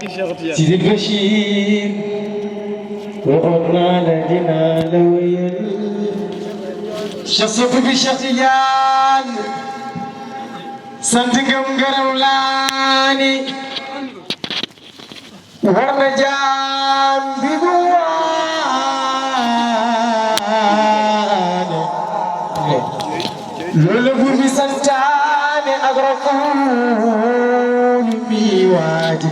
سيدي البشير وقلنا لدينا لويل شصف بشتيان سنتكم قرولاني ورنجان ببواني لولبو بسنتاني أغرقون بيواجي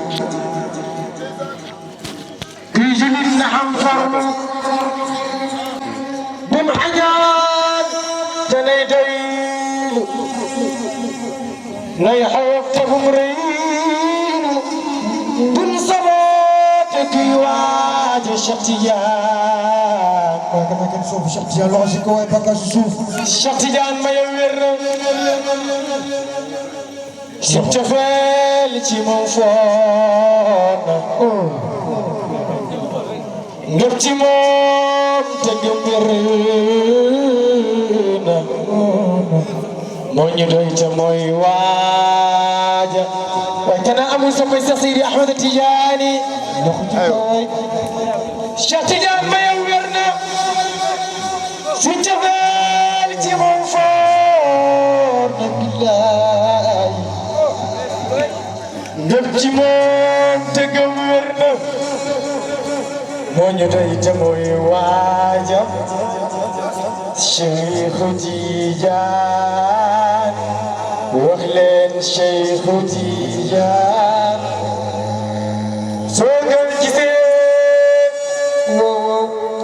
كيجلين نحن فرمو بمحجان تنيدين نيحوك تبمرين بنصبات كيواجي شختيان كما كنشوف شختيان لوجيك واي باكا نشوف شختيان ما يوير شفت فالتي موفون نبتي موم تجمبرنا موني دويت موي واجا وكان أمو سبي سيدي أحمد التجاني شيخ تجان ما يويرنا شفت فالتي موفون بالله نبتي موم تجمبرنا موني دويت موي واجا شيخ تيجان وخلين شيخ تيجان سوغل جيسي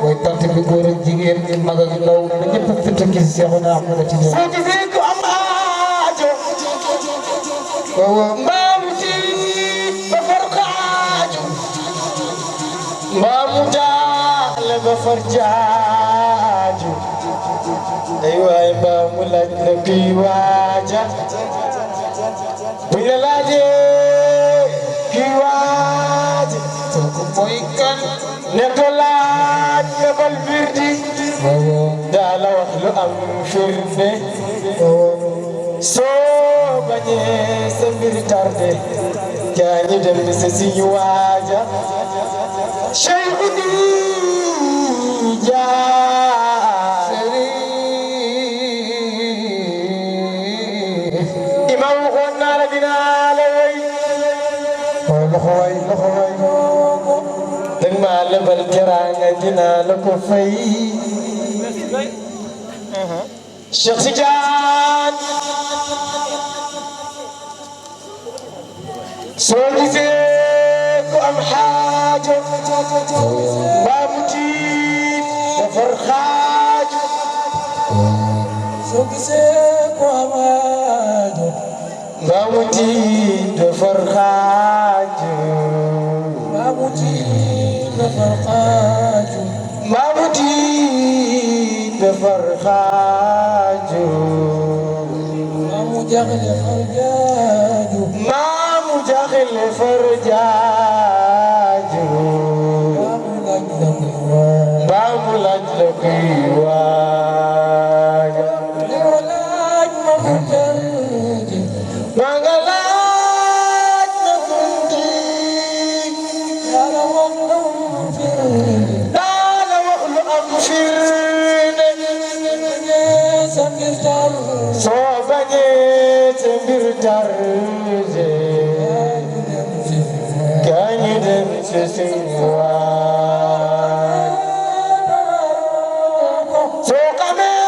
واي بارتي بيغور جيجين من ماغا لو نيب فتك شيخنا احمد تيجان سوغي كو ام اجو مامتي بفرقاجو مامتا لبفرجاجو ايوا امام لك واجا بلاجي كيواجي توكويكن نكلاج قبل بردي دالا وخلو ام فرفه سو بني سمير تاردي كاني دم سسي واجا شيخني جا بالكرانة دينا لكو في شيخ سجان سوجي سيكو أم حاجة بامتين وفرخاج سوجي سيكو أم حاجة بامتين وفرخاج بامتين فرقاجو مامتي بفرقاجو مامو جاغل فرجاجو مامو جاغل فرجاجو مامو لجلقي واجو لولاج مفجاجو مانغلاج مفجاجو صوبني تنبر ترجي كان يدم سسوان سوق من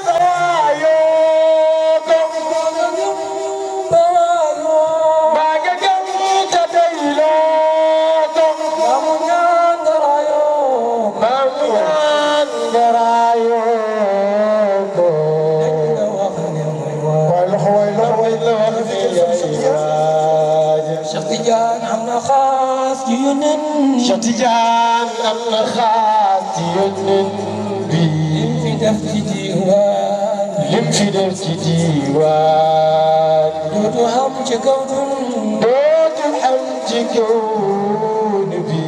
بوايو ما جاكم تديلو مامونان درايو شتيجان أمنا خاص يونن شتيجان أمنا خاص يونن بي لم في دفتي ديوان لم في دفتي ديوان دودو هم جكودن دودو هم جكودن بي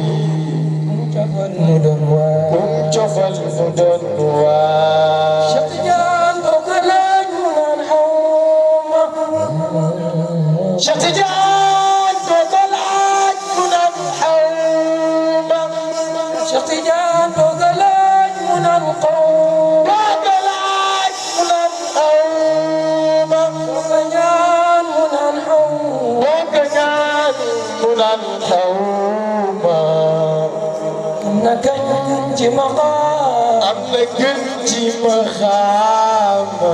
مجفل مدنوان مجفل مدنوان شتيجان بوكلاج من حوم شتيجان بوكلاج من Cheikh Tidiane dogalaaj mu naan qawma dogalaaj mu naan qawma dogañaan mu naan xawma dogañaan mu naan xawma am na gën ci maqaam am na gën ci maqaama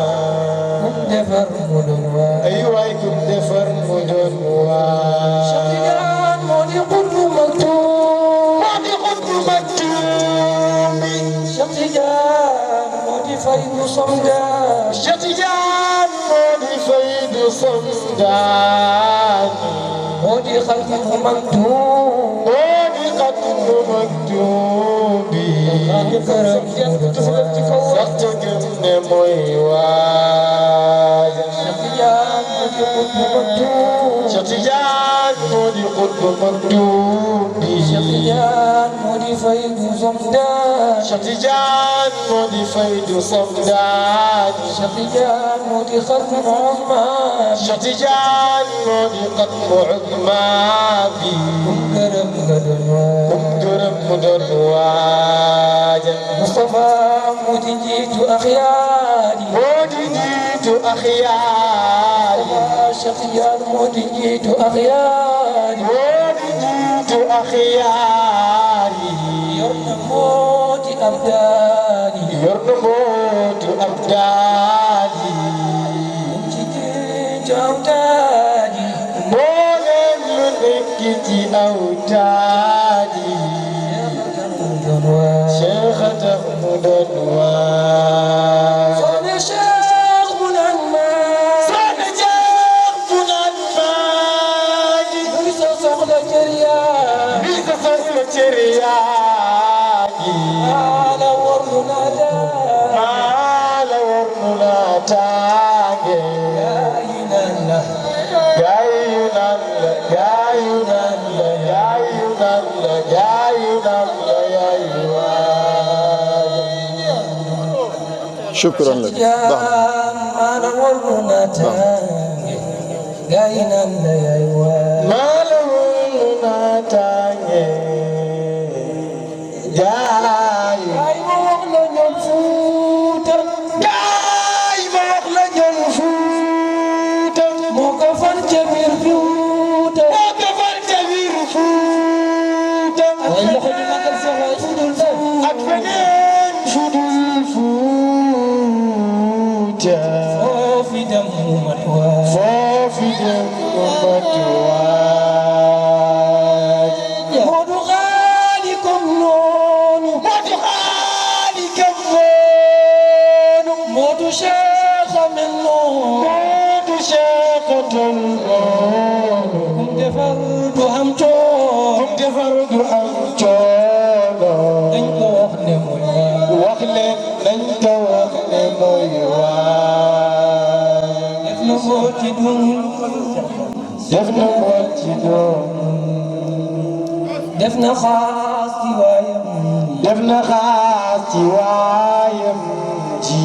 kum defar mu doon waa ay waay kum defar mu doon waa Cheikh Tidiane moo di qutbu maktuum moo di qutbu maktuum Cheikh Tidiane moo di faydu somdaan Cheikh Tidiane moo di faydu somdaan moo di xatmu maktuum moo di xatmu maktuum bi sax ca gëm ne mooy waay Cheikh Tidiane moo di qutbu maktuum Cheikh Tidiane moo di qutbu maktuum bi Cheikh Tidiane moo di faydu somdaan Cheikh Tidiane moo di faydu somdaan Cheikh Tidiane moo di xatmu Usmaan Cheikh Tidiane moo di xatmu Usmaan bi kum gërëm nga doon waay kum gërëm mu doon waay Mustafa moo di njiitu axyaar yi moo di njiitu axyaar yi Cheikh Tidiane moo di njiitu axyaar yi moo di njiitu axyaar yi yor na mooti abdaal yi yor na mooti abdaal yi ci njiitu awtaad yi moo leen lu nekk ci awtaad yi Cheikh tax mu doon waay soxna Cheikh bu naan maa soxna Cheikh bu naan maa ji bi sa soxla cër yaa bi sa soxla cër yaa ji maa la war nu laa taa maa la war nu laa taange gaa yu naan la gaa yu naan la gaa yu naan la gaa yu naan la gaa yu naan la yaay شكرا لك ما لورنا تاني جاينا ما لورنا تاني جاي ما وغلا نفوتا جاي ما وغلا نفوتا مكفر جميل فوتا مكفر جميل فوتا أتفنين فدول فوتا فوفي دم متوا فوفي دم متوا مودو غاليكم نونو مودو غاليكم نونو مودو شيخ من نونو مودو شيخ تنونو كم دفرد همتو كم دفرد همتو dañ ko wax ne mooy waay wax leen dañ ko wax ne mooy waay def na ko ci dun def na ko ci dun def na xaas ci waayam def na xaas ci waayam ji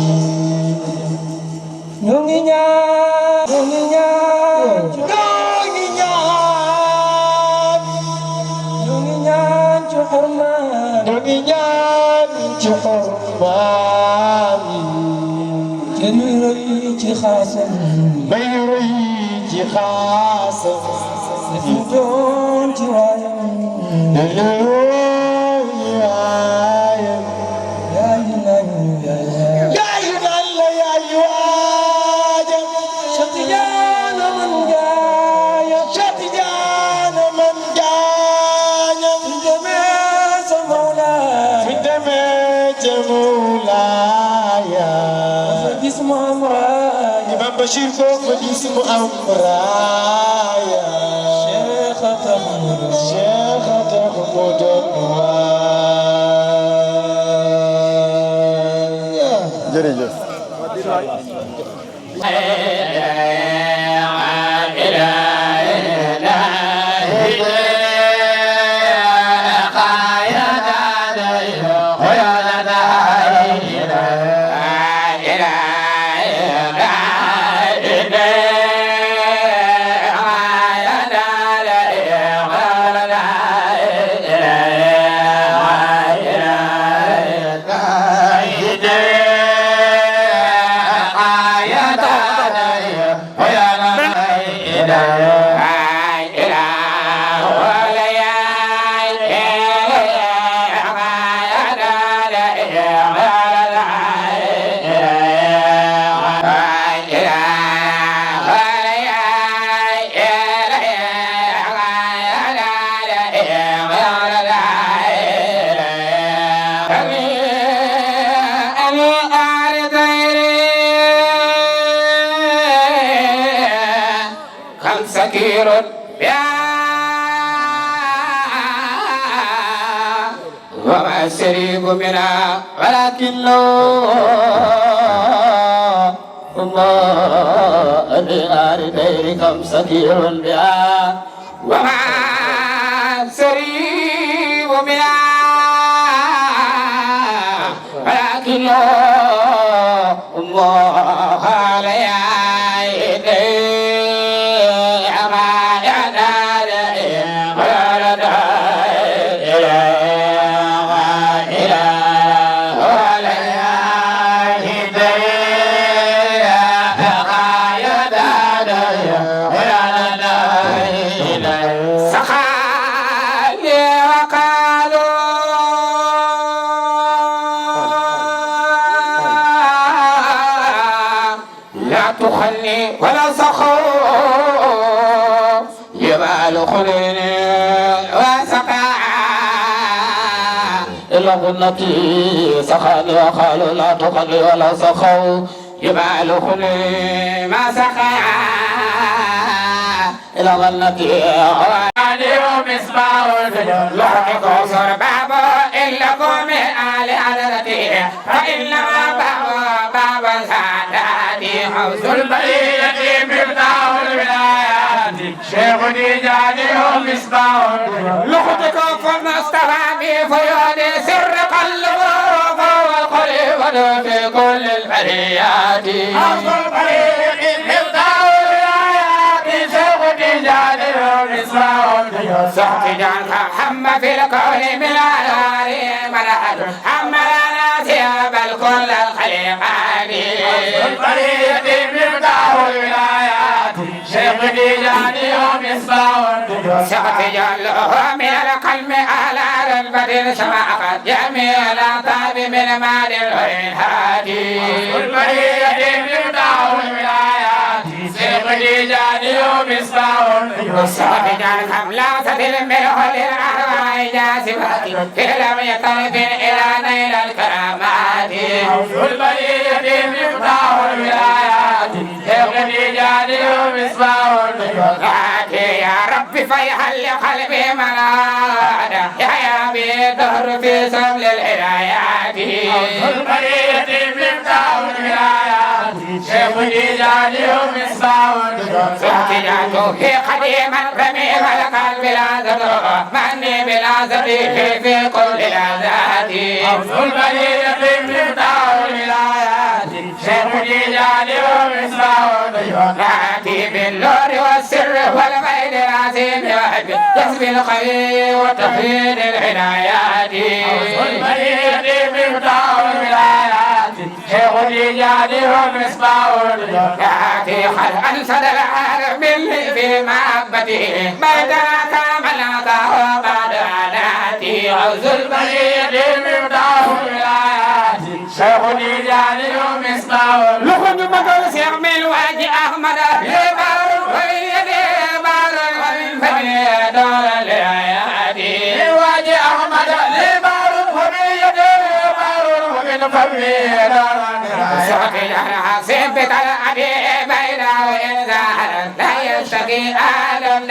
ñu ngi ñaan ñu ngi ñaan ñu ngi ñaan ñu ngi ñaan ci xormaan ñu ngi ñaan ci xormaan te muy rëy ci xaasam may rëy ci xaasam def mu doon ci waayam yaayam yaayu naan yaayu naan la yaayu waajam Cheikh Tidiane man gaayam Cheikh Tidiane man gaayam fi demee sa mawlaaya fi demee ca mawlaaya fa gis mu am raaya Imam Bachir ko fa gis mu am raaya Cheikh tax mu doon Cheikh tax mu doon waaya jërëjëf Yeah. سكير يا وما الشريك منا ولكن الله النار غيركم سكير بها وما الشريك منا ولكن الله عليها ولا سخو يبال خليني وسقا إلا غنتي سخاني وقالوا لا تخلي ولا سخو يبال خليني ما سقا إلا غنتي وعلي ومصباح لحق قصر بابا إلا قوم آل عدلتي فإنما بابا سعداتي حوز البرية مفتاح الولايات شيخ ديجاني ومصباح لحقكم فالمصطفى بفيود سر قلبه فهو الخليفة في كل البريات حوز البرية مفتاح الولايات شيخ ديجاني ومصباح صحت جانك حم في الكون من الأنوار ملأت حملنا ثياب الكل الخليقات البرية مفتاح الولايات شيخ ديجاني ومصباح صحت جانه من القلب على البدر سماقت جميع الأطاب من مال الهاد البرية مفتاح الولايات شيخ ديجاني ومصباح صحت جانك حملات الملح للأرواح جاسبات لم يطرف إلى نيل الكرامات البرية مفتاح الولايات شيخ ديجاني ومصباح يا رب فيحل قلبي منادا يا بدهر في سبل الهدايات البرية مفتاح الولايات شيخ ديجاني ومصباح احتجاجه قديما رميم القلب لا زدوه مني بلا زديه في كل لذات البرية مفتاح الولايات شيخ ديجاني ومصباح ناتي بالنور والسر والغيب العظيم وحده يسبي القوي وتفيد العنايات البرية مفتاح الولايات شيخ ديجاني ومصباح ناتي قد انسد العالم في محبته ما دراك من اعطاه بعد ناتي عوز البرية مفتاح الولايات شيخ ديجاني ومصباح لخن مقل سيعمل واجي احمد لبار ويدي بار ومن فمي دور الايادي واجي احمد لبار ويدي بار ومن فمي دور الايادي حسين بتلعبي بين وإنزال لا يشتكي آدم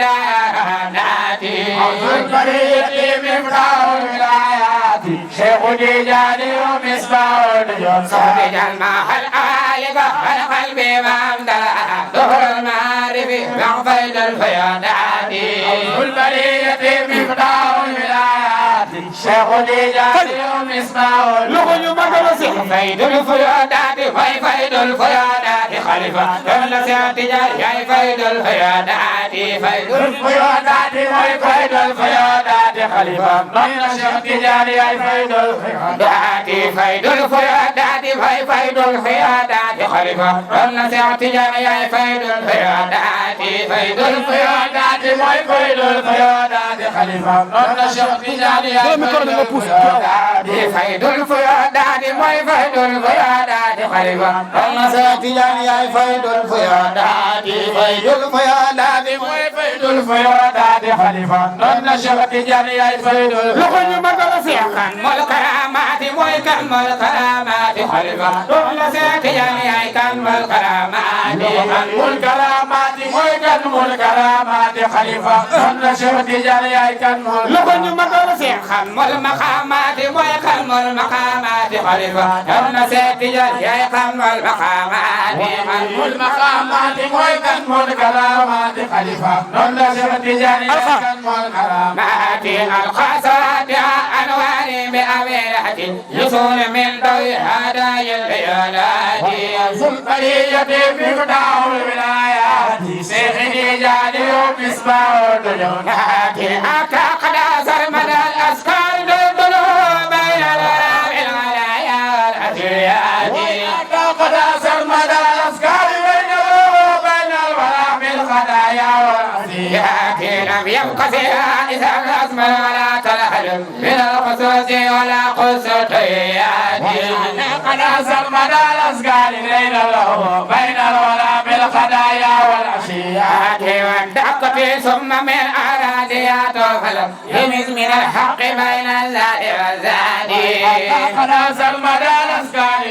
ناتي عوز البرية مفتاح الولايات شيخ ديجاني ومصباح صحب جلماح الآيقة القلب ممدلة ظهر المعرفي مغفيد الفيادات عوز البرية مفتاح الولايات شيخ ديجاني ومصباح لغن مقلسي فيد الفيادات فيد الفيادات خليفة كل سياتجار يا فيد الفيادات فيد الفيادات فيد الفيادات خليفة من سياتجار يا فيد الفيادات فيد الفيادات فيد الفيادات خليفة كل سياتجار يا فيد الفيادات فيد الفيادات فيد الفيادات خليفة من سياتجار يا فيد الفيادات فيد الفيادات خليفة كل سياتجار يا فيد الفيادات فيد الفيادات فيد الفيادات خليفة نون شغتي جاني يا فيد لخن مقل سيخن ملك رامات موي كم الكرامات خلفا دون سيتجاني كم الكرامات كم الكرامات كم الكرامات خليفة دون سيتجاني كم لكن مدرسي خم المقامات ويخم المقامات خلفا دون سيتجاني كم القامات خم المقامات ويخم الكرامات خليفة دون سيتجاني كم الكرامات القصات أنوار بأميرة يصون من ضوء هدايا البيانات سلطانية في قطاع الولايات سيخني جاني ومصباح الديونات أعتقد سرمد الأسكار دندلو بين الغرام الغلايا والأثريات أعتقد سرمد الأسكار بين الغرام الغلايا والأثريات لم يبق فيها إذا الرسم ولا تلهل من الخصوص ولا قصتيات قد سرمد الأسكار بين الغرام الغلايا والأثريات وانتقت ثم من أراديات الفلك يمز من الحق بين الزاد والزاد قد سرمد الأسكار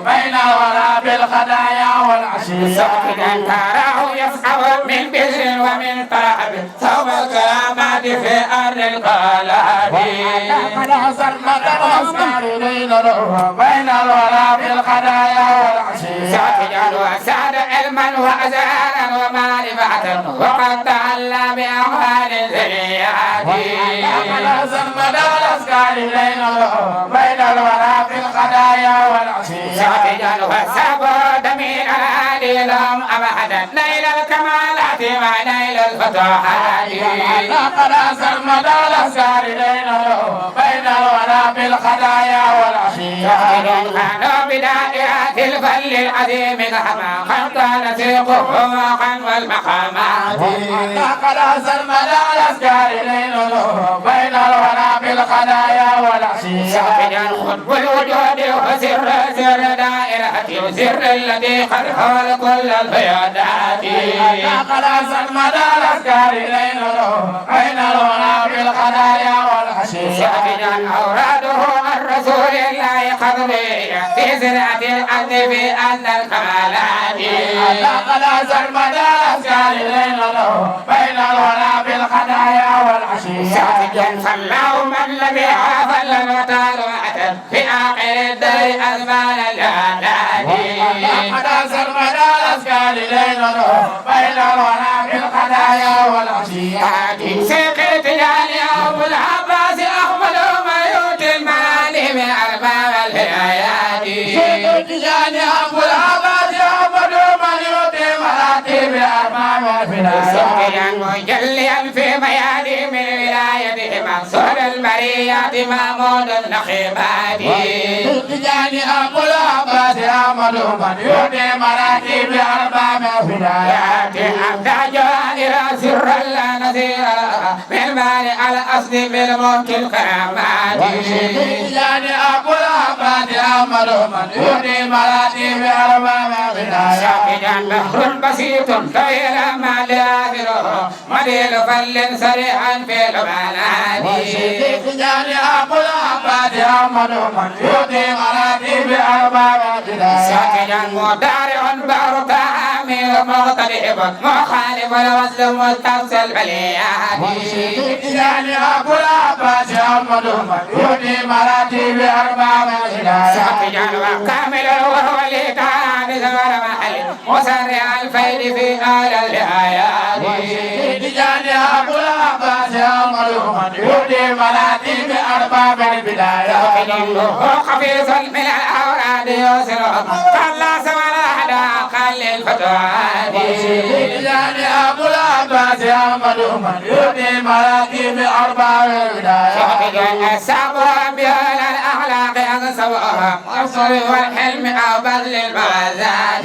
بين الغرام الغلايا والأثريات ساكنا تراه يصحب من بشر ومن طرب ثوب الكرامات في أرض القلب قد سرمد الأسكار بين الغرام الغلايا والأثريات ساكنا وساد علما وأزهارا ومعرفة وقد تعلى بأموال الذريات قد سرمد الأسكار بين الغرام الغلايا والأثريات ساكنا وسابد من الهادي لهم أبدا نيل الكمالات ونيل الفتوحات قد سرمد الأسكار بين الغرام الغلايا والأثريات كانوا بدائرات الفل العظيم كما قد كان سيقه وقن والمقامات قد سرمد الأسكار بين الغرام الغلايا والأثريات ساكنا خطب الوجود وسر دائرة سر الذي قد حول كل الفيادات قد سرمد الأسكار بين الغرام الغلايا والأثريات ساكنا أوراده الرسول الله قدري في زرعة الأرض في أن الكمالات قد سرمد الأسكار بين الغرام الغلايا والأثريات ساكنا فالله من الذي حافل الوتار وأتت في آخر الدار أزمان الآلات قد سرمد الأسكار بين الغرام الغلايا والأثريات سقيت يعني أبو العباس أحمد ما يؤتي المعالي من أرباب الهدايات يعني أبو العباس أحمد من يؤتي مراتب أرباب البلاد سقيا مجليا في ميادي من ولايته منصور البريات محمود النخيبات يعني أبو العباس أحمد من يؤتي مراتب أرباب البلاد أبدى جوانر سرا لا نظير لها من مال الأصل بالملك الكرامات يعني أبو العباس أحمد من يؤتي مراتب أرباب البلاد ساكنا بحر بسيط طويل ما لآخره مديل فل سريعا في البنات يعني أبو العباس أحمد من يؤتي مراتب أرباب البلاد ساكنا مدارع بارك عامل مغترب مخالف الوصل مستوصل بليات يعني أبو العباس أحمد من يؤتي مراتب أرباب البلاد ساكنا وكامل وهو لتعاد زمر محل مسرع الفيل في آل الآيات يعني أبو العباس أحمد من يؤتي مراتب أرباب البلاد خفيف من الأوراد يسر كلا سمر أحدا قل الفتوات يعني أبو العباس أحمد من يؤتي مراتب أرباب البلاد السبب بهول الأخلاق أقصوهم والصبر والحلم أو بذل المعزات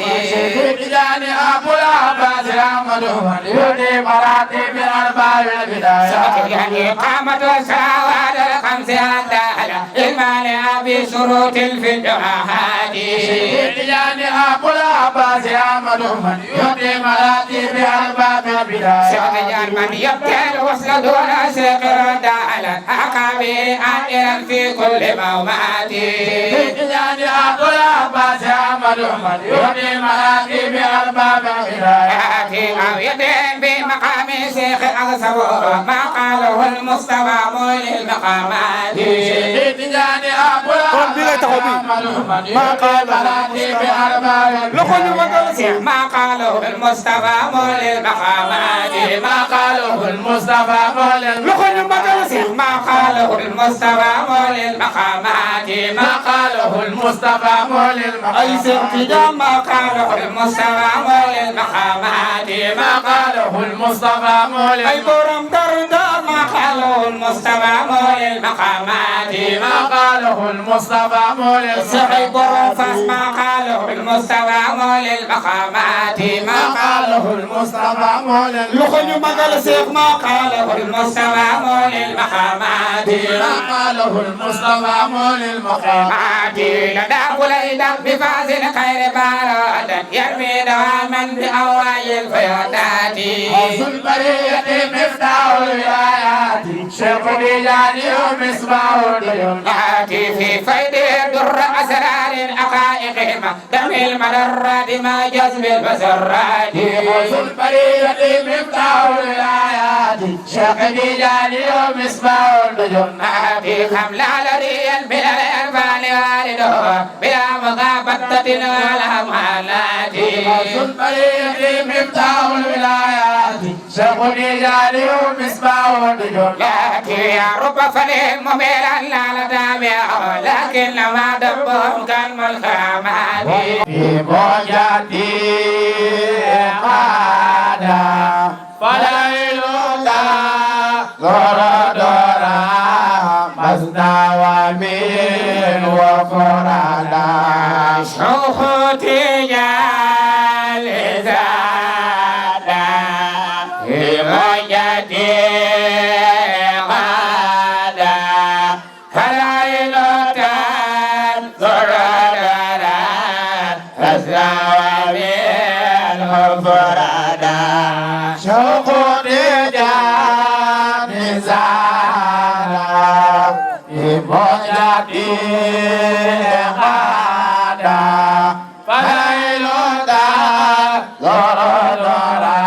يعني أبو العباس أحمد من يؤتي مراتب أرباب البلاد يعني قامة الشهوات الخمس الداخلة المانعة بشروط الفتوحات يعني أبو العباس أحمد من يؤتي مراتب أرباب البلاد من يبكي الوصل دون سقر داخلة أقابي آئرا في كل مومات يعني أقول أباس أحمد أحمد يهدي مراكب أرباب ولاياتي أو يدين بمقام شيخ أغصب ما قاله المصطفى مولي المقامات يعني أقول أباس أحمد أحمد يهدي مراكب أرباب ما قاله المصطفى مولي المقامات ما قاله المصطفى مولى ما قاله المصطفى مولي المقامات ما قاله المصطفى مولى المقامات ما قاله المصطفى مولي المقامات ما قاله المصطفى مولى أي برم دردا ما قاله المصطفى مولي المقامات ما قاله المصطفى مولى سحي برم فاس ما قاله المصطفى مولي المقامات ما قاله المصطفى مولى لخن مقال سيخ ما قاله المصطفى مولي المقامات ما قاله المصطفى مولى المقامات لدى قليلا بفاز خير بارات يرمي دواما بأواي الفيوتات غوث البرية مفتاح الولايات شيخ بيجاني ومصباح الديونات في فيد در أسرار الحقائق دم المدرات ما جذب البسرات غوث البرية مفتاح الولايات شيخ بيجاني ومصباح الديونات خمل على ريال بلا الأنفال والده بلا مغابطة ولا مهالات غوث البرية مفتاح الولايات شيخ بيجاني ومصباح الديونات لكن يا رب فلين مبيرا لا لتابع لكن لما دبهم كان ملخامات في موجاتي قادا فلا يلوتا دورا دورا مزنا ومين وفرادا شوختي جال زادا في موجتي غادا فلا يلوتان زرادادا فزا ومين وفرادا شوق نجان زادا في موجاتي غادا فلا يلوتا دورا دورا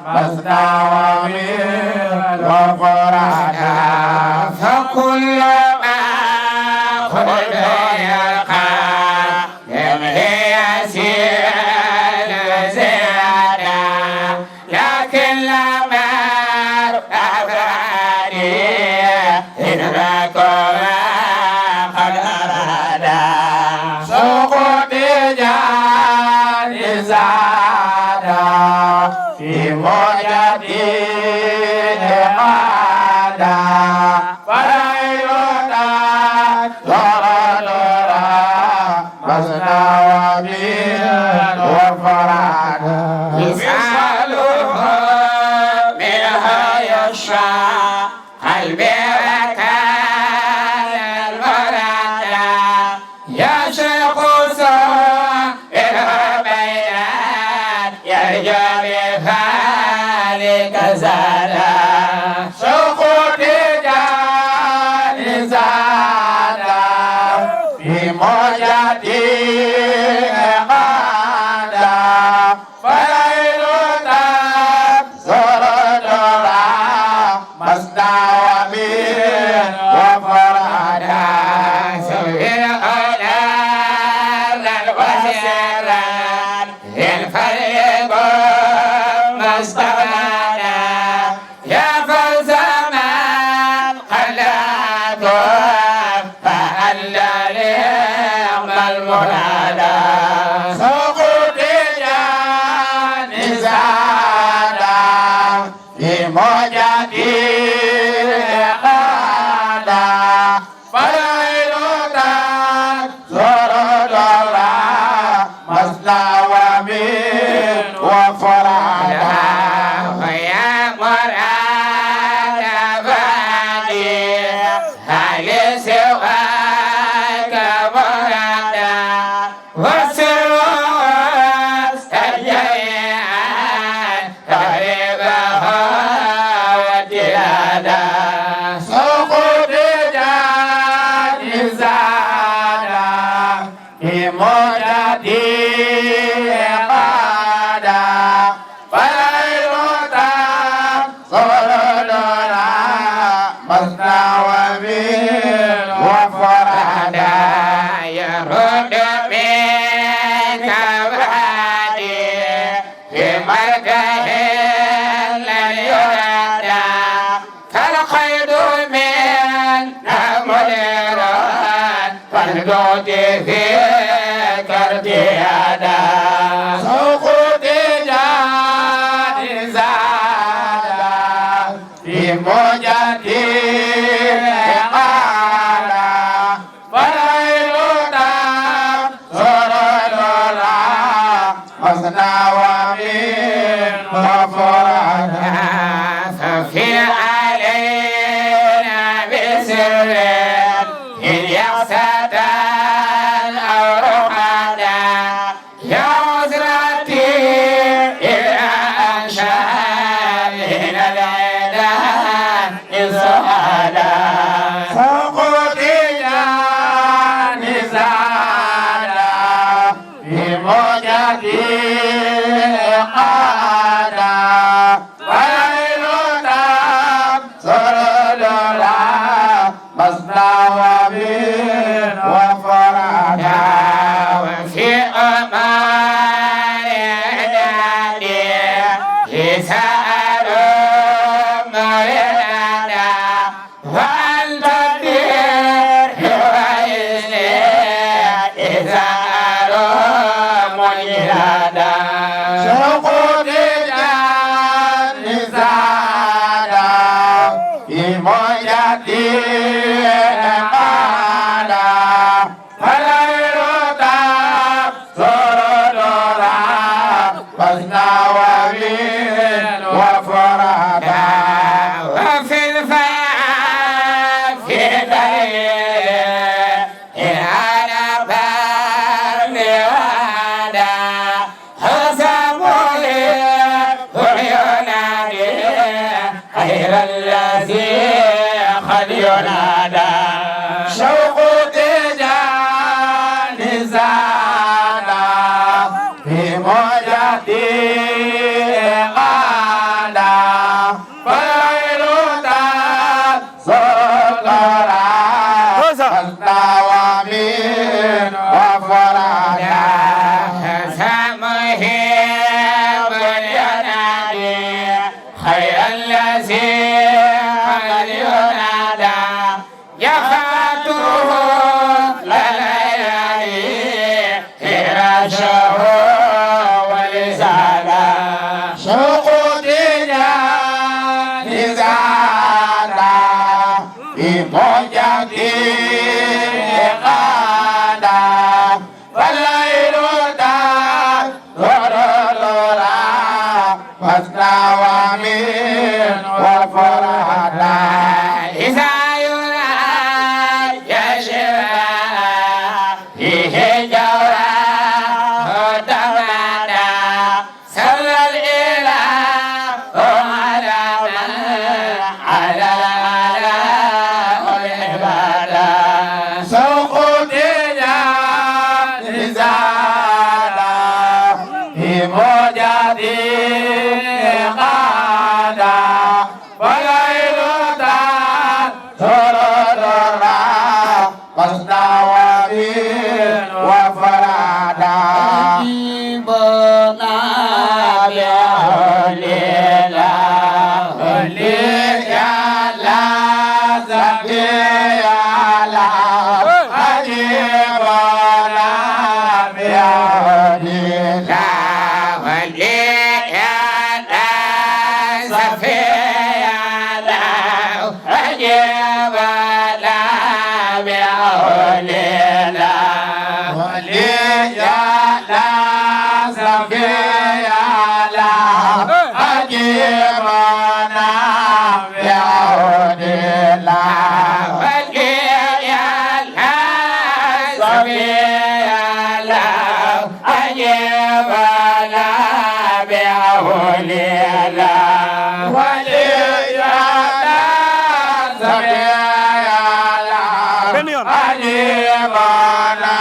مزنا ومين وفرادا فكل ما قلت يلقى يمحي يسير زيادة لكن لما أبرادي إدراكم قد أرادا سوق نجان زادا في موجتي غادا فلا يلوتا دورا دورا مزنا ومين وفرادا مثاله منها يشاء قلبي وكان المرادة يا شيخ سائر بيان يرجى بفعلك زادا سوق نجان زادا في موجتي غادا فلا يلوتا زورا دورا مزنا ومين وفرادا سوير أولاد الوزيران الفريق مستغانا يا فالزمان خلاكم فألا لهم المنادى سوق نجان زادا في موجتي غادا فلا يلوتا زورا دورا مزنا ومين وفرادا ويا مراد فادي هل سواك مرادا مثنى ومن وفرادا يرد منك وادي في مركه لن يرد كالقيد من مدير فالجود في كرديادا سوق تجاد زادا في موجتي قالا فليل دام سرورا مثنى ومن وفرادا ففي علينا بسر إن يقصد أو رقدا يا عذرتي إلى أنشاء من العيدان إصحادا سوق تجاد زادا في موجتي قالا فليل دام سرورا مثنى ومن وفرادا وفي أمان دادي يسأل مريدا وأنت الدير يويسني إذا أرى مجرادا شوق تجاد زادا في موجتي قالا فليل دام سرورا مثنى ومن وفرادا وفي الفياء في دليل أنا برني وادا حسبوا لي وينادي خير الذي قد ينادى شوق تجاد زادا في موجتي قالا فليل دام سرورا مثنى ومن وفرادا سمه ينادي خير الذي قد ينادى يفاته لليالي فراشه ولسانا شوق تجاد زادا في موجتي قالا فالليل دام سرورا مثنى ومن وفرادا إذا يشرى فيه جورا دمانا صلى الإله على من على العبادة سوق تجاد زادا في موجتي قالا فليل دام سرورا مثنى ومن وفرادا جيبنا بعليلا يا لا زكي يا لا عجيب لا بيعدي لا ولي يا لا سفي يا لا عجيب لا بعليلا ولي يا لا زكي يا لا عجيب لا بيعدي لا ولي يا لا سفي يا لا عجيب لا بعليلا ولي يا لا زكي يا لا عجيب لا بيعدي لا لا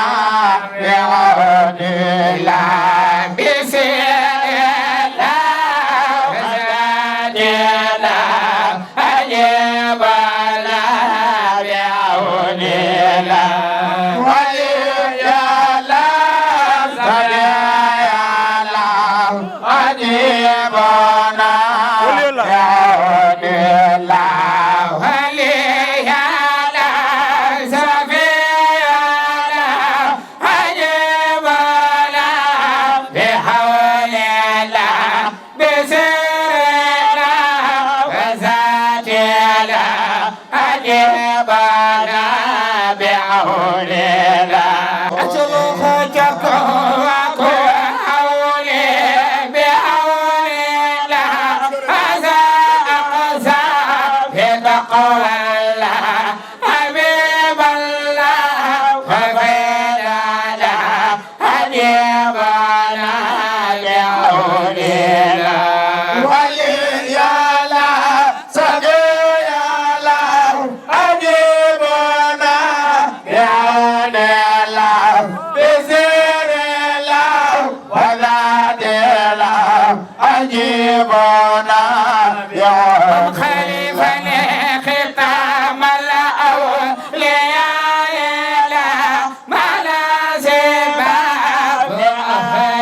أجيبنا بعون الله أتلوه جكوك حولي بعون الله هذا أقصى في تقوى الله حبيب الله وفينا أجيبنا بعون الله ولي يا الله صديق يا الله أجيبنا بعون الله بسر الله وذات الله أجيبنا بعون خليفة ختام الأولياء الله ما نسب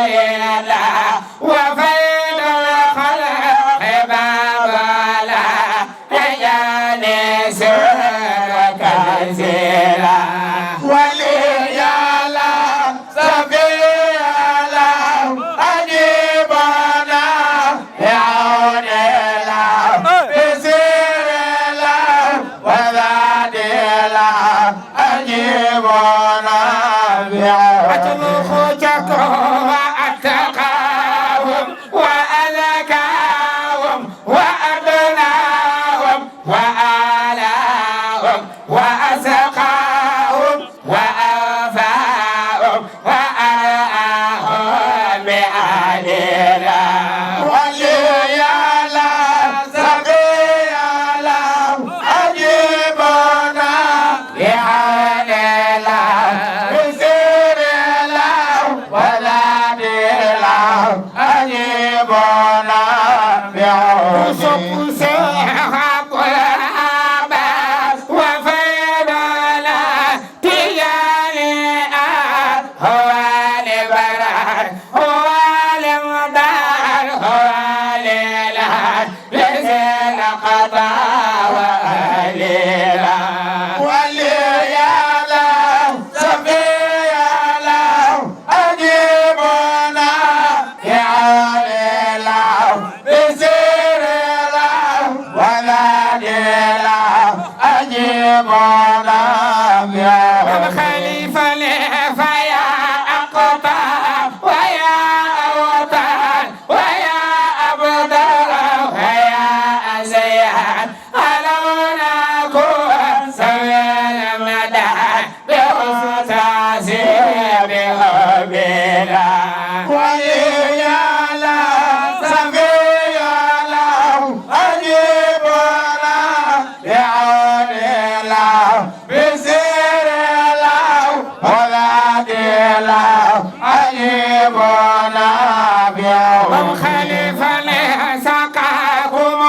الله وفيد الخلق باب الله يا نسر كثيرا ولي الله صفي الله أجيبنا بعون الله بسر الله وذات الله أجيبنا بعون أتلوخ وأتقاهم وأذكاهم وأدناهم وآلاهم وأسقاهم وأوفاهم وأرآهم بأهلنا ولي الله صفي الله أجيبنا بعون الله بسر الله وذات الله أجيبنا بعون سحب العباس وفيد الله تجاني هو البرار هو المدار هو الإله لزل قضاء وأهلنا ولي يا الله صفي يا الله أجيبنا بعون الله بسر الله وذات الله أجيبنا بعون خليفة فيا أقطار ويا أوطان ويا أبدال ويا أزيان ألو نكون سوي المدى بأستاذي بحبنا ولي يا الله صفي يا الله أجيبنا بعون الله بسر الله وذات الله أجيبنا بعون خليفة سقاكم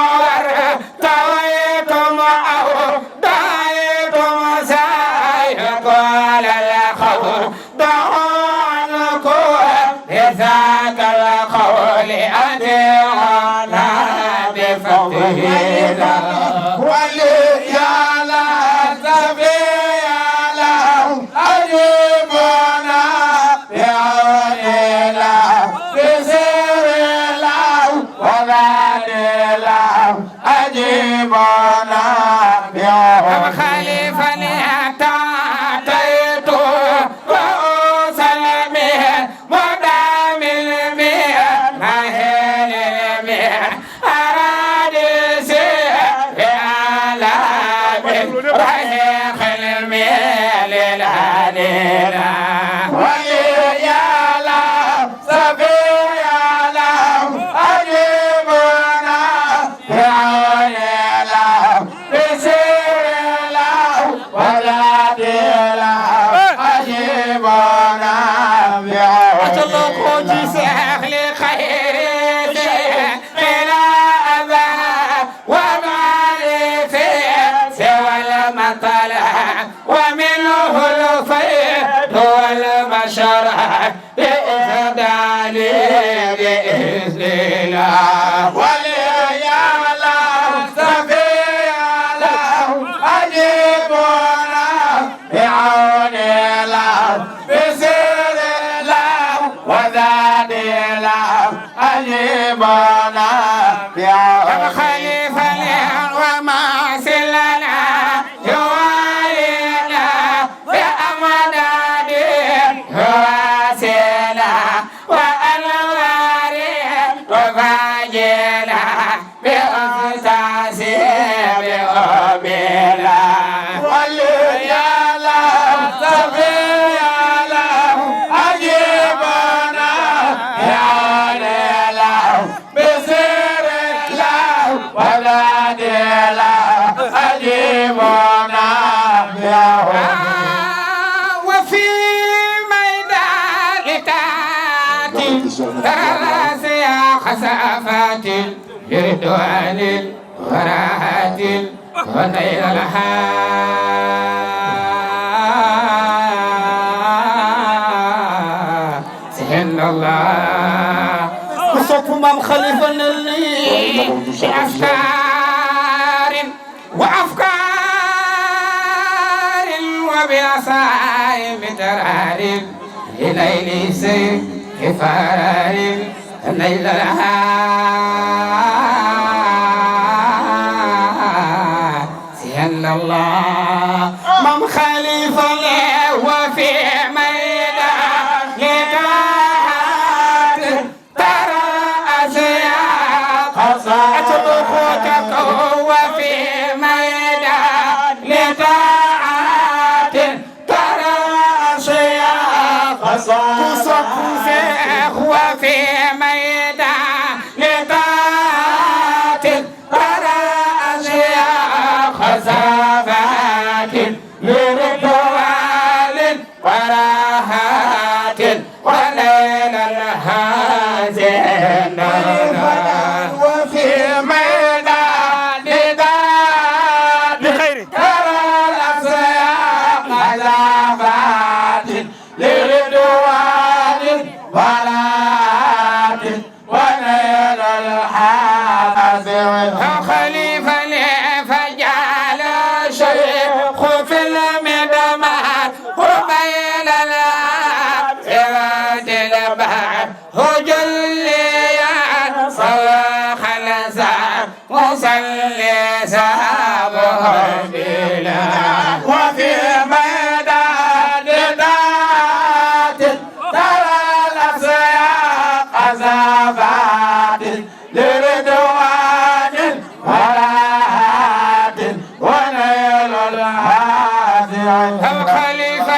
ورتويتم أو دعيتم سيقول الخوف دعوا عنكم بذاك القول أدعونا بفتحنا ولي يا الله صفي يا الله أجيبنا بعون الله بسر الله وذات الله أجيبنا بعون خليفة أعطيت وأسلم مدام المياه مهل المياه أراد سير علام رهيق المياه للهدينا ولي يا الله صفي يا الله أجيبنا بعون الله بسر الله وذات الله أجيبنا بعون أطلق جسح لخير بلا أذى وما لي فيه سوى المطلع ومنه الفيض والمشرع بإفضالي بإذن الله ولي يا الله صفي يا الله أجيبنا بعون الله بسر الله وذات الله أجيبنا بعون خليفة وما سلنا وفي ميدان لتاتي ترى الأسيا خسافات لردوان وراءات ونيل الحال سهل الله وصف من خليفة لي بأفكار وأفكار وبأصائب درار لليل سيف فرار نيل لها سهل الله من خليفة له وفي ميدان لتحت ترى أسياق أتبقوتك وفي ميدان لتحت ترى أسياق قصف سيخ وفي ميدان لتحت ترى أسياق خزافات لردوان وراهات وليل الهازين وفي ميدان لذات بخير ترى الأسياق خزافات لردوان وراهات وليل الهازين خليفة فجعل شيخ في المدمات وبين الأسرات البحر هجليا صلاح الأنساب وصلي سابه بلا وفي ميدان ذات ترى الأسياق عذابات لردوان وراءات ونيل الهادي الخليفة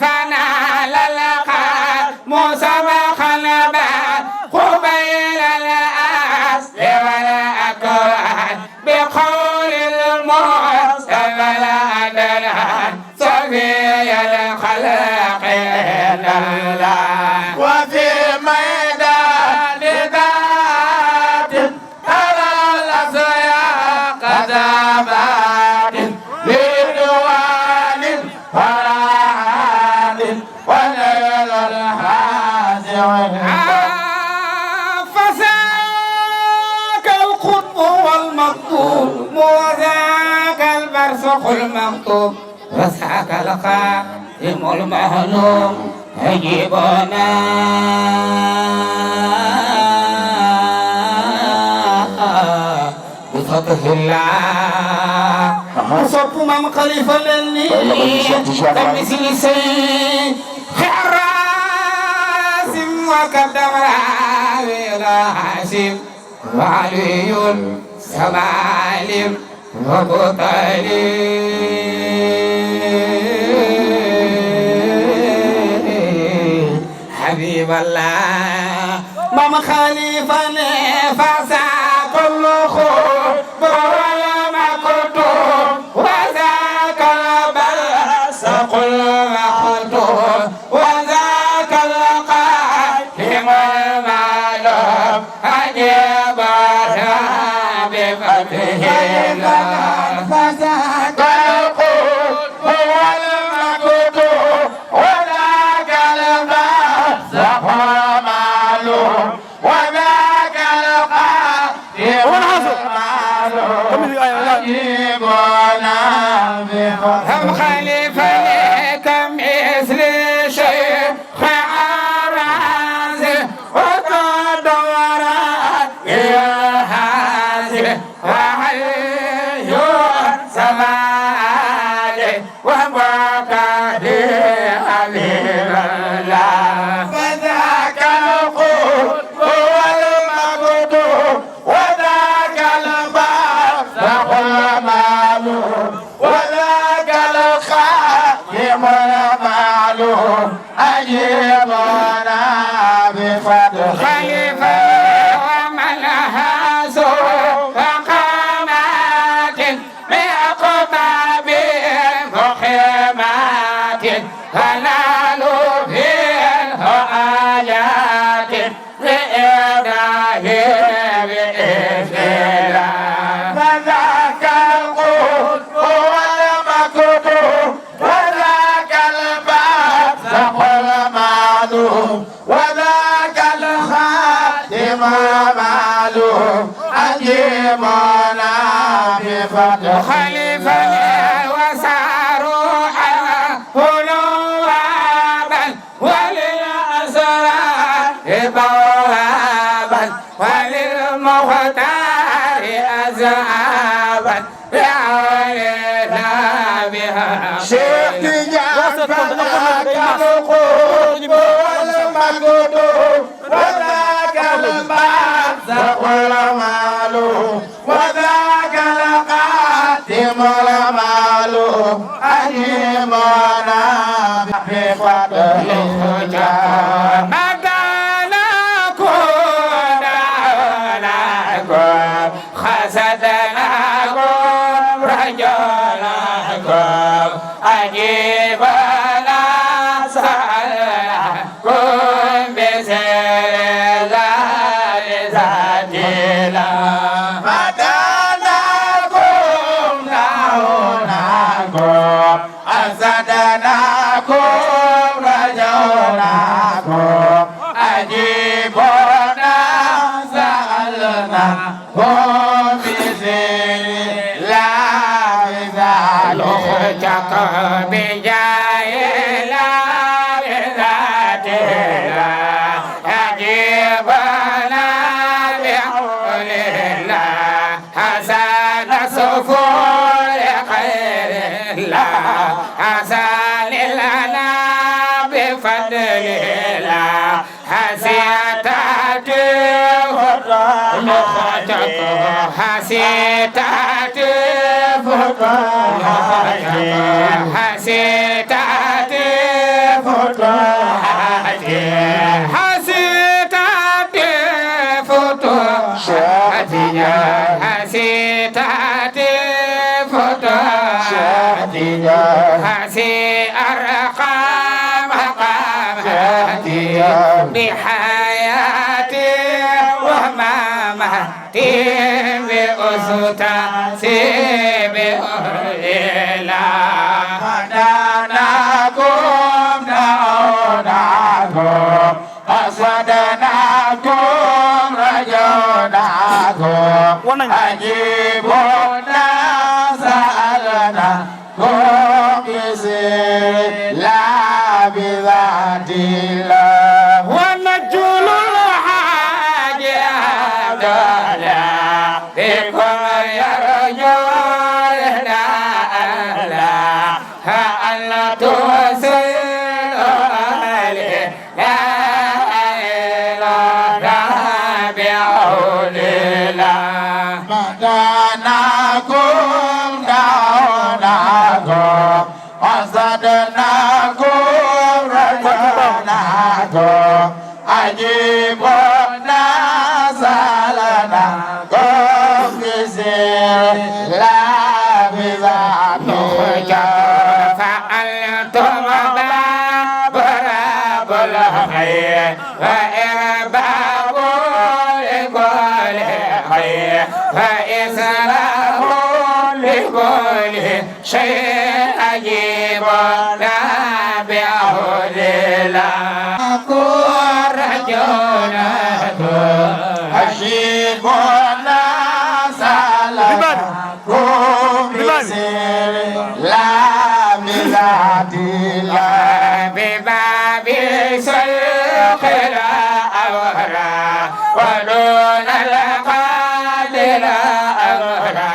فنال اللقاء موسى وخلبان قبيل الأصل والأكوان بقول المرسل والأدلان صفي الخلق الله وفي ميدان ذات ترى الأسياق عذابات لردوان وراءات ونيل الهادي فساك القطب والمكتوب وذاك البرزخ المكتوب وذاك الخاتم المهلوم يجيبنا بفضل الله وصف من خليفة للني تمثل سيد حراس وقدم راوي حاسم وعلي سمالم وابو طالب حبيب الله مام خليفة نفسا كل خوف ولا مكتوب وذاك البلس كل مكتوب وذاك القائم المعلوم أجيبنا بفتح الله فذاك القول هو المكتوب وذاك البلس كل معلوم وذاك القائم المعلوم أجيبنا بفتح هم خليفة كمثل شيء عراز وقد ورات يا هازل وحي سماد وبقى حبيب الله فذاك القول هو المكتوب وذاك الباب فهو معلوم وذاك الخاتم المعلوم أجيبنا بفضل خليفة ومن هازوا فقامات بأقطاب مخير هنالوا فيه آيات بإبراهيم بإذن الله فذاك القدس والمكتوب وذاك البعث والمعلوم وذاك الخاتم معلوم عجيبنا بفضل خليفة وساروا هلوابا وللأسرار بوابا وللمختار أزعابا بعلنا بها شيخ جعفر القلوب والمكتوب وذاك البعث والمعلوم وذاك القاتم والمعلوم أجيبنا بفضل مداناكم دعوناكم خسدناكم رجوناكم أجيبنا سألناكم بسر الله ذاتنا مداناكم دعوناكم أسدناكم رجوناكم أجيبنا سألناكم بسر الله ذاتنا بجاه الله ذاتنا أجيبنا بحول الله حسن صفور خير الله حسن لنا بفضل الله حسيتات حسيتات حسيتات حسيتات فتوحاتنا حسيتات فتوحاتنا حسي أرقام مقاماتي بحياتي ومماتي بأسطاسي بأهلا مداناكم دعوناكم أصدناكم رجوناكم أجيبونا سألناكم بسر لا بذات الله ونجل الحاج عبد الله بكم يرجونا الله ألا توصل عليه لا إله بعون الله مداناكم دعوناكم وصدناكم رجوناكم أجيبونا سألناكم بسر لا بذاتك فأنتم باب رب الخير وإرباب لكل خير فإسلام لكل شيء أجيبنا بعون الله رجوناكم أجيبنا سألناكم بسر لا بذات الله بباب سلق الأورى ودون القادر أورى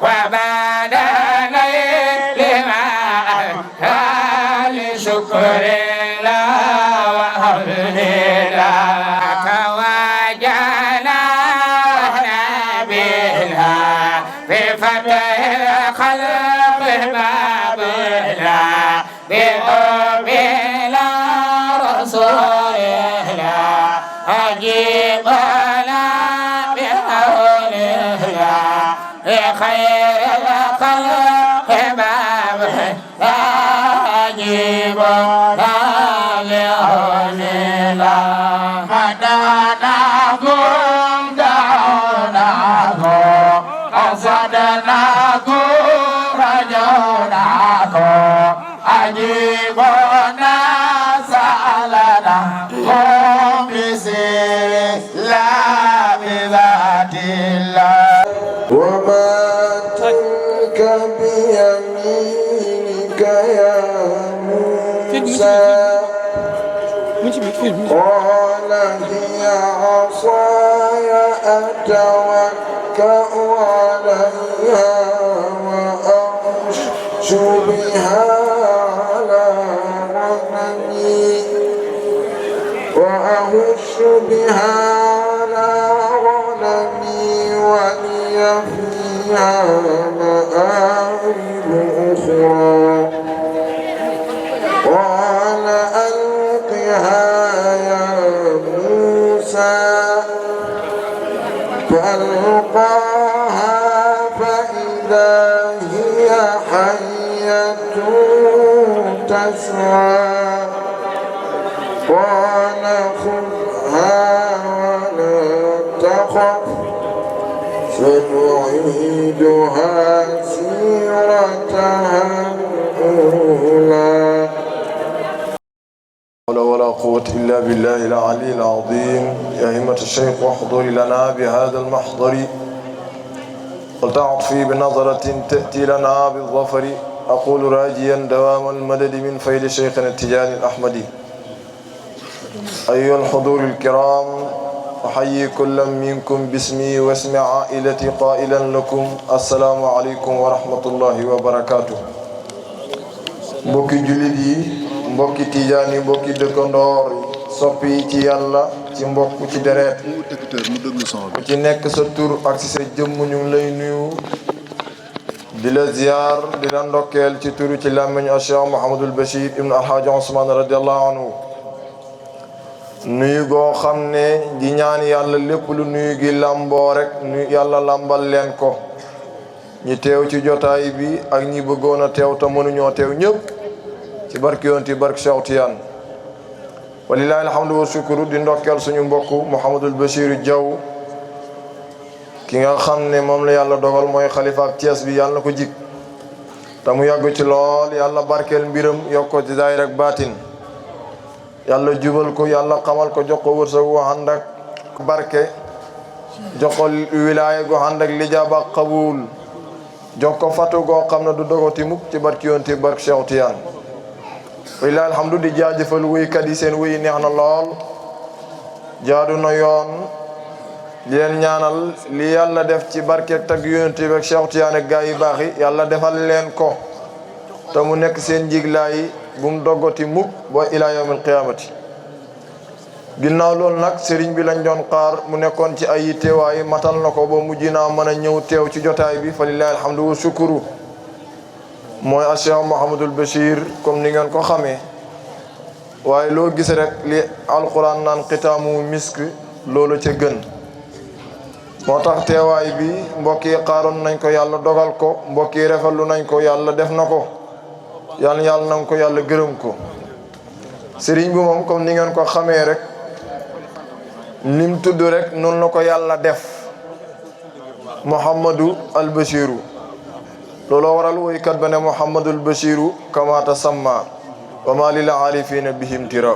وبعد نيل ما لشكر الله وحمد الله تواجهنا بها بفتح الخلق بابنا بحب إلى رسول الله أجيبنا بحول الله بخير الخلق بابنا عجيبنا لعوننا مددناكم دعوناكم قصدناكم رجوناكم عجيبنا سألنا قم بسر لا بذات الله وما تلك بيمينك يا موسى قال هي عصاي أتوكأ عليها وأهش بها على غنمي ولي فيها مآرب أخرى قال ألقها يا موسى فألقاها فإذا هي حية تسعى قال خذها ولا تخف سنعيدها سيرتها الأولى ولا قوة إلا بالله العلي العظيم يا همة الشيخ واحضر لنا بهذا المحضر ولتعطفي بنظرة تأتي لنا بالظفر أقول راجيا دوام المدد من فيض شيخنا التجاني الأحمدي أيها الحضور الكرام أحيي كل منكم باسمي واسم عائلتي قائلا لكم السلام عليكم ورحمة الله وبركاته mbokki jullit yi mbokki tijaan yi mbokki dëkkandoor soppi yi ci yàlla ci mbokk ci deret ku ci nekk sa tur ak ci sa jëmm ñu ngi lay nuyu di la ziyaar di la ndokkeel ci turu ci làmmiñu Cheikh Mouhamadul Bachir ibn Alhaaji Ousmane radiallahu anhu nuyu goo xam ne di ñaan yàlla lépp lu nuyu gi làmboo rek nuyu yàlla làmbal leen ko ñi teew ci jotaay bi ak ñi bëggoon a teew te mënuñoo teew ñëpp ci barki yonti barki Cheikh Tidiane walilahi alhamdu wa shukru di ndokkeel suñu mbokk Mouhamadul Bachir Diaw ki nga xam ne moom la yàlla dogal mooy xalifa ak Thiès bi yàlla na ko jik te mu yàgg ci lool yàlla barkeel mbiram yokk ko ci zaahir ak baatin yàlla jubal ko yàlla xamal ko jox ko wërsëg gu ànd ak barke jox ko wilaaya gu ànd ak lijaaba ak qabuul jox ko fatu goo xam ne du dogoti mukk ci barki yonti barki Cheikh Tidiane walilahi alhamdu di jaajëfal wuykat yi seen wuyi neex na lool jaadu na yoon di leen ñaanal li yàlla def ci barke tag yonent bi ak Cheikh Tidiane ak gaa yi baax yi yàlla defal leen ko te mu nekk seen njiglaay bu mu doggati mukk ba ila yawmil qiyaamati ginnaaw loolu nag sëriñ bi lañ doon xaar mu nekkoon ci ay teewaay matal na ko ba mujj naa mën a ñëw teew ci jotaay bi fa lillahi alhamdu wa shukru mooy a Cheikh Mouhamadul Bachir comme ni ngeen ko xamee waaye loo gis rek li alquran naan xitaamu misk loolu ca gën moo tax teewaay bi mbokk yi xaaroon nañ ko yàlla dogal ko mbokk yi rafetlu nañ ko yàlla def na ko yàlla na ko yàlla gërëm ko sëriñ bi moom comme ni ngeen ko xamee rek nim tudd rek noonu la ko yàlla def Mouhamadou al Bachiru looloo waral woykat ba ne Mouhamadul Bachiru kamata samma wa ma lil aarifina bihim tira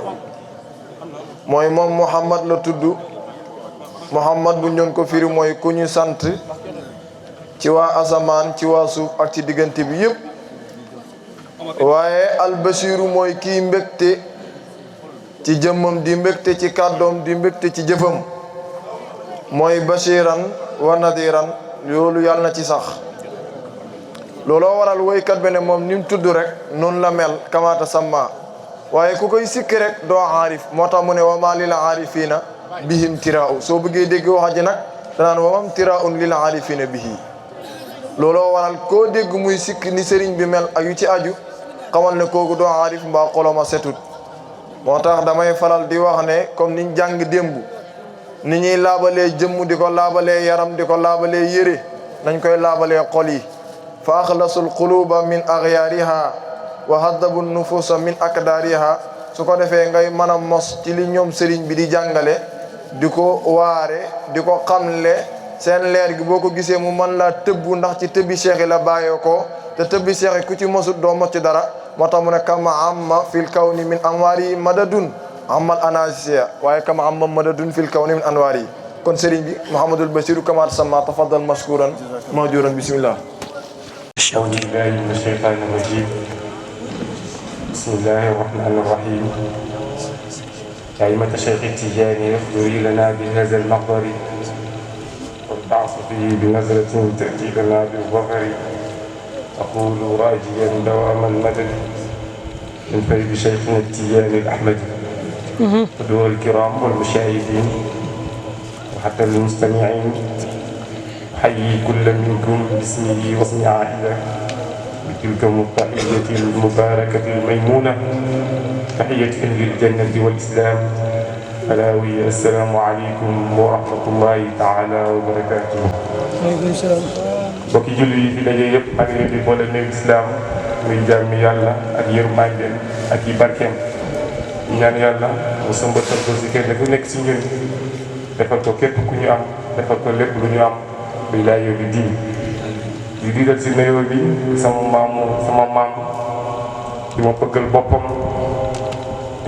mooy moom Mouhamad la tudd Mouhamad bu ñoon ko firi mooy ku ñu sant ci waa asamaan ci waa suuf ak ci diggante bi yëpp waaye al Bachiru mooy kii mbégte ci jëmmam di mbégte ci kàddoom di mbégte ci jëfam mooy bashiran wa nadiran loolu yàlla na ci sax looloo waral woykat bi ne moom ni mu tudd rek noonu la mel kamata samma waaye ku koy sikki rek doo aarif moo tax mu ne wa ma lil aarifina bihim tiraa'u soo bëggee dégg wax ji nag danaan wa mam tiraa'un lil aarifina bihi looloo waral koo dégg muy sikk ni sëriñ bi mel ak yu ci aju xamal ne kooku doo aarif mbaa xoloma setut moo tax damay faral di wax ne comme niñ jàng démb ni ñuy laabalee jëmm di ko laabalee yaram di ko laabalee yére nañ koy laabalee xol yi fa axlasul quluba min axyaariha wa haddabu nufusa min akdariha su ko defee ngay mën a mos ci li ñoom sëriñ bi di jàngale di ko waare di ko xamle seen leer gi boo ko gisee mu mën laa tëbbu ndax ci tëbbi cheikh yi la bàyyee ko te tëbbi cheikh yi ku ci mosut doo mos ci dara moo tax mu ne kama amma fil kawni min anwaari madadun amal anasiya waaye kama amma madadun fil kawni min anwaari kon sëriñ bi Mouhamadul Basiru kama sama tafaddal mashkuran majuran bismillah أعوذ بالله من الشيطان الرجيم بسم الله الرحمن الرحيم يا أئمة الشيخ التجاني اخبري لنا بهذا المقدر والتعصفي بنظرة تأتي لنا بالظفر أقول راجيا دوام المدد من فيض شيخنا التجاني الأحمدي ودور الكرام والمشاهدين وحتى المستمعين حيي كل منكم باسمه واسم عائلة بتلك التحية المباركة الميمونة تحية أهل الجنة والإسلام ألا وهي السلام عليكم ورحمة الله تعالى وبركاته. وعليكم السلام. bokki julli yi fi daje yëpp maa ngi leen di boole nuyu islam muy jàmmi yàlla ak yërmandeem ak yi barkeem ñaan yàlla mu sëmbatal ko si kenn ku nekk si ñun defal ko képp ku ñu am defal ko lépp lu ñu am. bilaay yow di diidal si nuyoo bi sama maam di ma bëggal boppam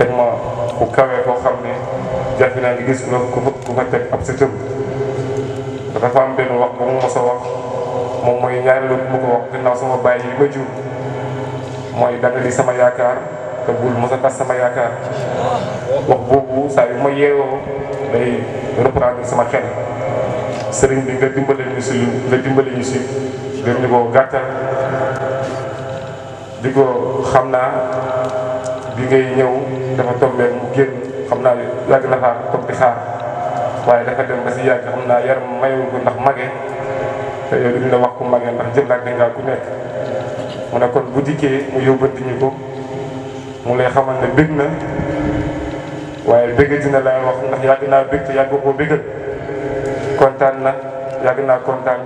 teg ma ku kawee koo xam ne jafe naa ngi gis ku fa teg ab sa tëm dafa am benn wax bu mu mos a wax moom mooy ñaari lu mu ko wax gannaaw sama bàyyi yi ma jur mooy danga di sama yaakaar te bul mos a tas sama yaakaar wax boobu saa yu ma yeewoo day reprendre sama xel sëriñ bi nga dimbale ñu si gën ñu ko gàttal di ko xam naa bi ngay ñëw dafa tombé mu génn xam naa yàgg na faa toog di xaar waaye dafa dem ba si yàgg xam naa yaram mayul ko ndax mage te yow duñ la wax ku mage ndax jëflante nga ku nekk mu ne kon bu dikkee mu yóbbanti ñu ko mu lay xamal ne bég na waaye bégg dina lay wax ndax yàgg naa bég te yàgg koo bégal kontaan na yàgg naa kontaan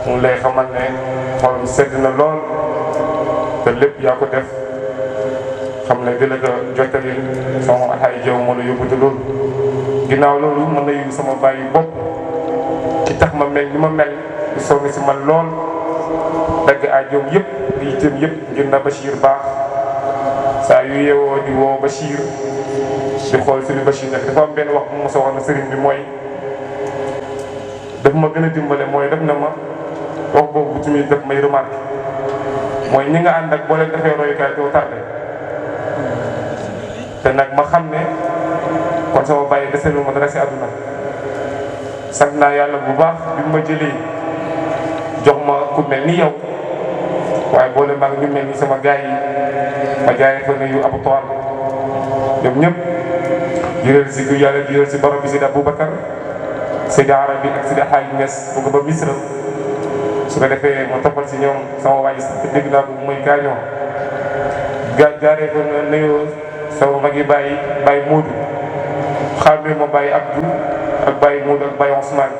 mu lay xamal ne xolam sedd na lool te lépp yaa ko def xam ne di la ko jottali sama ataay jaww moo la yóbbu te loolu ginnaaw loolu mën na yu sama bàyyi bopp ci tax ma mel ni ma mel di sonn si man lool dagg aajoom yëpp di yitteem yëpp ngir na Bachir baax saa yu yeewoo di woo Bachir di xool sëriñ Bachir nag dafa am benn wax bu ma sa wax na sëriñ bi mooy daf ma gën a dimbale mooy def na ma wax boobu tamit daf may remarqué mooy ñi nga ànd ak boo leen defee royukaay doo tardé te nag ma xam ne kon sama bàyyi deseelu ma dara si àdduna sant naa yàlla bu baax bi ma jëlee jox ma ku mel ni yow waaye boole maa ngi ñu mel ni sama gars yi ma jaayee fa nuyu Abu Toal ñoom ñëpp jëral si gu yàlla jëral si borom bi si Aboubacar Seydi Arabi ak Seydi Hadji Niass bu ko ba Misra su ko defee mu toppal si ñoom sama waay sax dégg naa ko muy gaañoo jaaree ko nuyoo sama mag yi bàyyi Moodu xàmmee ma bàyyi Abdou ak bàyyi Moodu ak bàyyi Ousmane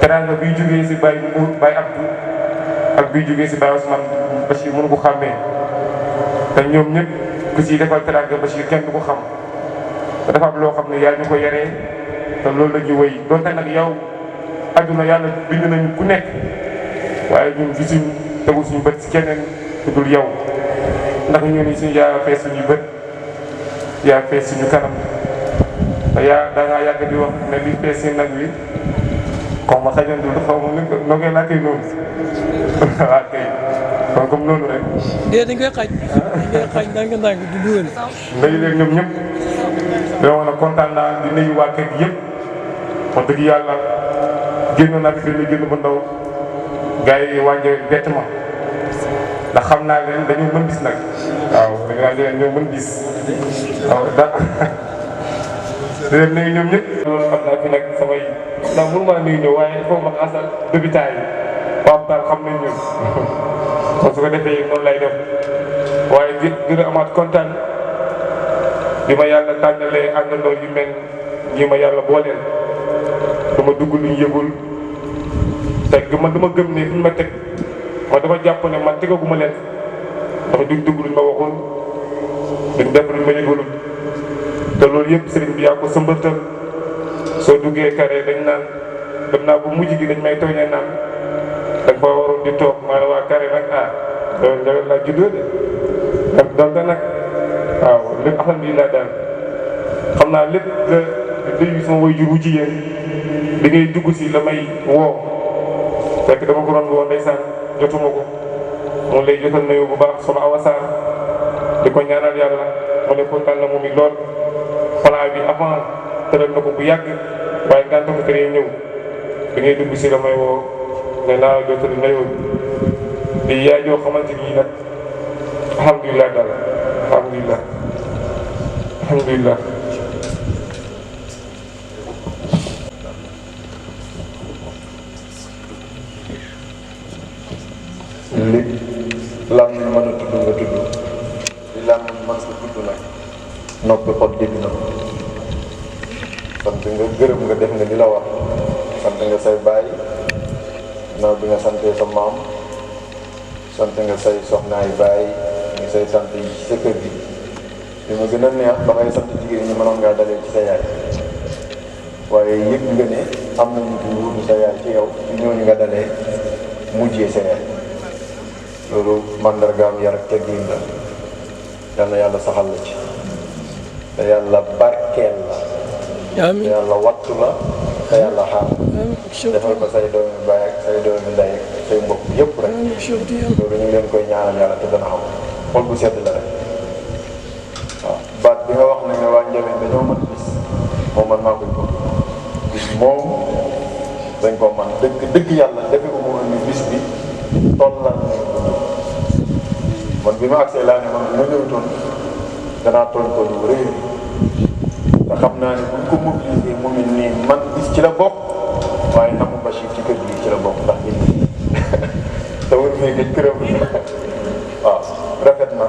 teraanga biy jógee si bàyyi Moodu bàyyi Abdou ak biy jógee si bàyyi Ousmane Bachir mënu ko xàmmee te ñoom ñëpp ku siy defal teraanga Bachir kenn du ko xam te dafa am loo xam ne yaa ñu ko yaree te loolu la ñuy wéy donte nag yow adduna yàlla bind nañu ku nekk waaye ñun gisuñ tegu suñu bët si keneen ku dul yow ndax ñun suñu yaa fees suñu bët yaa fees suñu kanam te yaa da ngaa yàgg di wax ne li fees si nag wi xaw ma xajandu xaw ma noo koy laajtee noonu waaw kay kon comme noonu rek. dañ koy xaaj ndànk-ndànk di dugal. nuyu leen ñoom ñëpp dina woon kontaan naa di nuyu waa kër gi yëpp wax dëgg yàlla génn naa fi génn bu ndaw gars yi wàññi bett ma ndax xam naa leen dañoo mën gis nag waaw dañoo mën gis waaw di leen nuyu ñoom ñëpp. loolu xam naa fi nag samay ndax mënu maa nuyu ñëw waaye foofu ma asal débitaay yi waaw daal xam nañ ñun kon su ko defee noonu lay def waaye gën a amaat kontaan bi ma yàlla tànnalee àndandoo yu mel ñi ma yàlla booleel dama dugg luñ yëgul te man dama gëm ne fi ñu ma teg man dama jàpp ne man tegaguma leen ndax duñ dugg luñ ma waxul duñ def luñ ma yëgalul te loolu yëpp sëriñ bi yaa ko sëmbatal soo duggee carré dañ naan dem naa bu mujj gi dañ may tooñee naan dañ fa waroon di toog maa ne waa carré nag loolu njawet laa juddoo de donc donte nag waaw lépp alhamdulilah daal xam naa lépp la déglu sama waajur wu jigéen bi ngay dugg si la may woo fekk dama ko doon woo ndeysaan jotuma ko moom lay jotal nuyu bu baax soxna Awa Sarr di ko ñaanal yàlla mu ne kontaan na moom it lool plan bi avant tëral na ko bu yàgg waaye ngànta ko tëree ñëw bi ngay dugg si la may woo ne naa jotal nuyu di yaay joo xamante ni nag alhamdulilah daal alhamdulilah alhamdulilah. li lam mën a tudd nga tudd li lam mën ko tudd nag noppi xol dégg na ko sant nga gërëm nga def nga li la war sant nga say baay naaw bi nga santee sa maam sant nga say soxnaay baay ngi say sant yi ci sa kër gi li ma gën a neex ba ngay sant jigéen ñi mënoon ngaa dalee ci sa yaay waaye yëg nga ne am na nit ñu wutu sa yaay ci yow ci ñooñu nga dalee mujjee sa yaay loolu mandargaam yar ak teggin la yal na yàlla saxal la ci te yàlla barkeel la te yàlla wattu la te yàlla xaar defal ko say doomi baay ak say doomi ndey ak say mbokk yëpp rek loolu ñu leen koy ñaanal yàlla te dana xam xol bu sedd la rek waaw baat bi nga wax ne waa Ndiémé dañoo mën bis moom man maa koy ko bis moom dañ ko man dëgg yàlla defe ko mu ni bis bi toll la man bi ma agsee laa ne man bu ma ñëwutoon danaa tooñ ko lu rëy te xam naa ne buñ ko mobilisé mu ngi nii man bis ci la bokk waaye namu Bachir ci kër gi ci la bokk ndax it te wër fee gëj këram waaw rafet na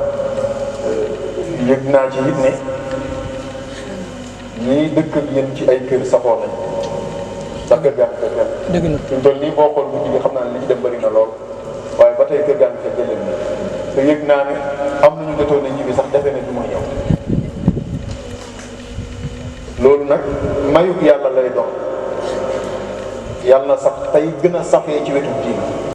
yëg naa ci it ne ñii dëkk ak yéen ci ay kër saxoo nañ ndax kër gaa ngi fekk dëgg na ñu toll nii boo xool bu jigi xam naa ne li ci dem bëri na lool waaye ba tey kër gaa ngi fekk leen te yëg naa ne am nañu jotoon ne ñibbi sax defe ne du ma ñëw loolu nag mayug yàlla lay dox yàlla na sax tey gën a safee ci wetu diine